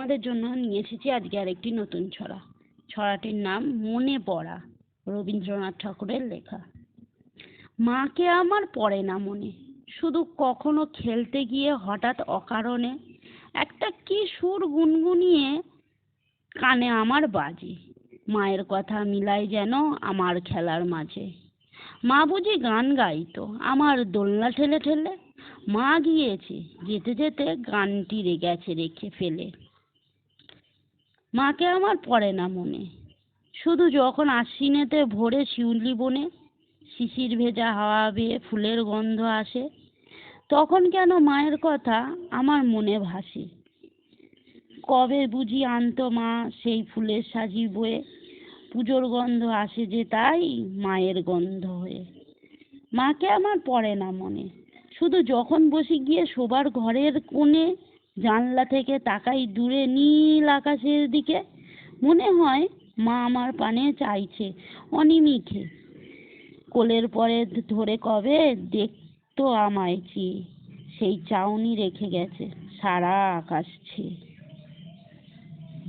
তোমাদের জন্য নিয়ে এসেছি আজকে আরেকটি নতুন ছড়া। ছড়াটির নাম মনে পড়া, রবীন্দ্রনাথ ঠাকুরের লেখা। মাকে আমার পড়ে না মনে, শুধু কখনো খেলতে গিয়ে হঠাৎ অকারণে একটা কি সুর গুনগুনিয়ে কানে আমার বাজে। মায়ের কথা মিলাই যেন আমার খেলার মাঝে। মা বুঝি গান গাইতো আমার দোলনা ঠেলে ঠেলে। মা গিয়েছে, যেতে যেতে গানটি গেছে রেখে ফেলে। মাকে আমার পড়ে না মনে, শুধু যখন আশ্বিনেতে ভোরে শিউলি বনে শিশির ভেজা হাওয়া বেয়ে ফুলের গন্ধ আসে, তখন কেন মায়ের কথা আমার মনে ভাসে। কবে বুঝি আনতো মা সেই ফুলের সাজি বয়ে, পুজোর গন্ধ আসে যে তাই মায়ের গন্ধ হয়ে। মাকে আমার পড়ে না মনে, শুধু যখন বসে গিয়ে শোবার ঘরের কোণে জানলা থেকে তাকাই দূরে নীল আকাশের দিকে, মনে হয় মা আমার পানে চাইছে অনিমিষে। কোলের পরে ধরে কবে দেখতো আমায় চেয়ে, সেই চাউনি রেখে গেছে সারা আকাশ ছেয়ে।